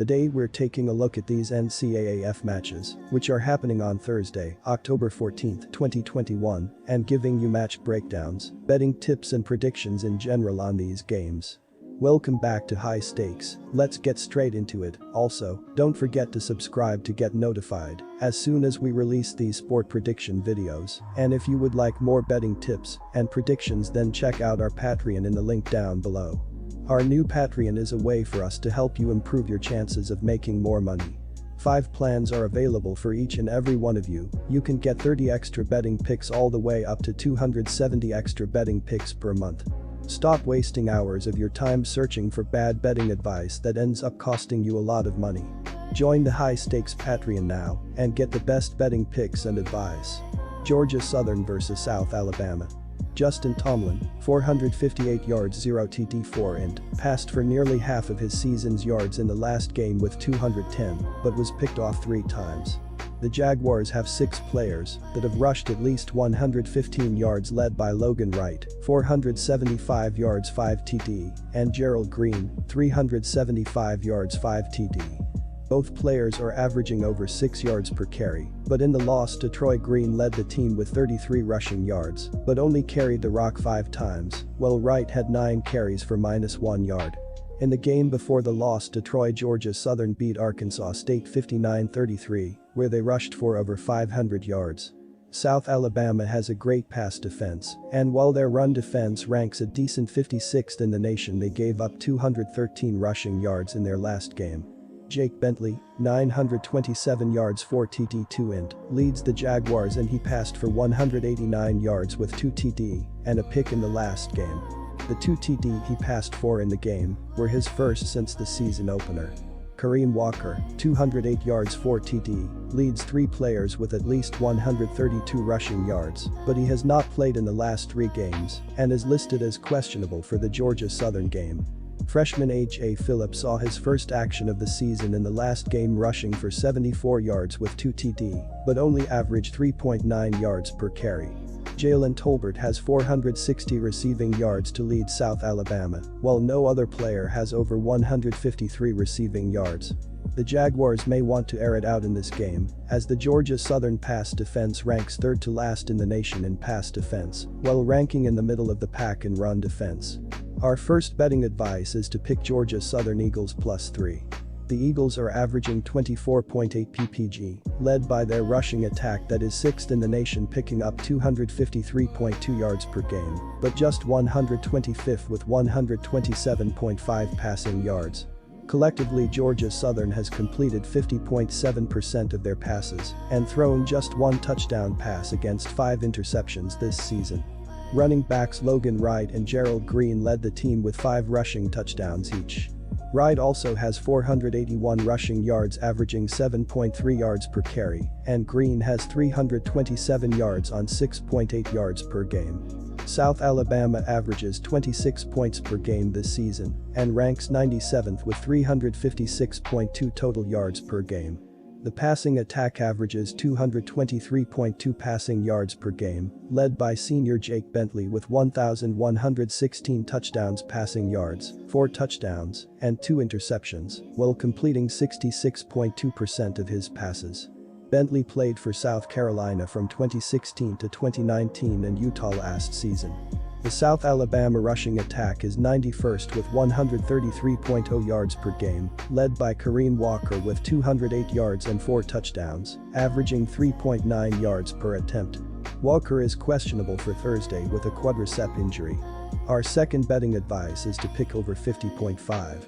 Today we're taking a look at these NCAAF matches, which are happening on Thursday, October 14, 2021, and giving you match breakdowns, betting tips and predictions in general on these games. Welcome back to High Stakes, let's get straight into it. Also, don't forget to subscribe to get notified as soon as we release these sport prediction videos, and if you would like more betting tips and predictions, then check out our Patreon in the link down below. Our new Patreon is a way for us to help you improve your chances of making more money. 5 plans are available for each and every one of you. You can get 30 extra betting picks all the way up to 270 extra betting picks per month. Stop wasting hours of your time searching for bad betting advice that ends up costing you a lot of money. Join the High Stakes Patreon now and get the best betting picks and advice. Georgia Southern vs South Alabama. Justin Tomlin, 458 yards 0 TD 4 int, passed for nearly half of his season's yards in the last game with 210, but was picked off 3 times. The Jaguars have 6 players that have rushed at least 115 yards, led by Logan Wright, 475 yards 5 TD, and Gerald Green, 375 yards 5 TD. Both players are averaging over 6 yards per carry, but in the loss to Troy, Green led the team with 33 rushing yards, but only carried the rock 5 times, while Wright had 9 carries for -1 yard. In the game before the loss to Troy, Georgia Southern beat Arkansas State 59-33, where they rushed for over 500 yards. South Alabama has a great pass defense, and while their run defense ranks a decent 56th in the nation, they gave up 213 rushing yards in their last game. Jake Bentley, 927 yards 4 TD 2 int, leads the Jaguars, and he passed for 189 yards with 2 TD and a pick in the last game. The 2 TD he passed for in the game were his first since the season opener. Kareem Walker, 208 yards 4 TD, leads 3 players with at least 132 rushing yards, but he has not played in the last 3 games and is listed as questionable for the Georgia Southern game. Freshman H.A. Phillips saw his first action of the season in the last game, rushing for 74 yards with 2 TD, but only averaged 3.9 yards per carry. Jalen Tolbert has 460 receiving yards to lead South Alabama, while no other player has over 153 receiving yards. The Jaguars may want to air it out in this game, as the Georgia Southern pass defense ranks 3rd to last in the nation in pass defense, while ranking in the middle of the pack in run defense. Our first betting advice is to pick Georgia Southern Eagles +3. The Eagles are averaging 24.8 ppg, led by their rushing attack that is 6th in the nation, picking up 253.2 yards per game, but just 125th with 127.5 passing yards. Collectively, Georgia Southern has completed 50.7% of their passes and thrown just 1 touchdown pass against 5 interceptions this season. Running backs Logan Wright and Gerald Green led the team with 5 rushing touchdowns each. Wright also has 481 rushing yards, averaging 7.3 yards per carry, and Green has 327 yards on 6.8 yards per game. South Alabama averages 26 points per game this season and ranks 97th with 356.2 total yards per game. The passing attack averages 223.2 passing yards per game, led by senior Jake Bentley with 1,116 touchdowns passing yards, 4 touchdowns, and 2 interceptions, while completing 66.2% of his passes. Bentley played for South Carolina from 2016 to 2019 and Utah last season. The South Alabama rushing attack is 91st with 133.0 yards per game, led by Kareem Walker with 208 yards and 4 touchdowns, averaging 3.9 yards per attempt. Walker is questionable for Thursday with a quadricep injury. Our second betting advice is to pick over 50.5.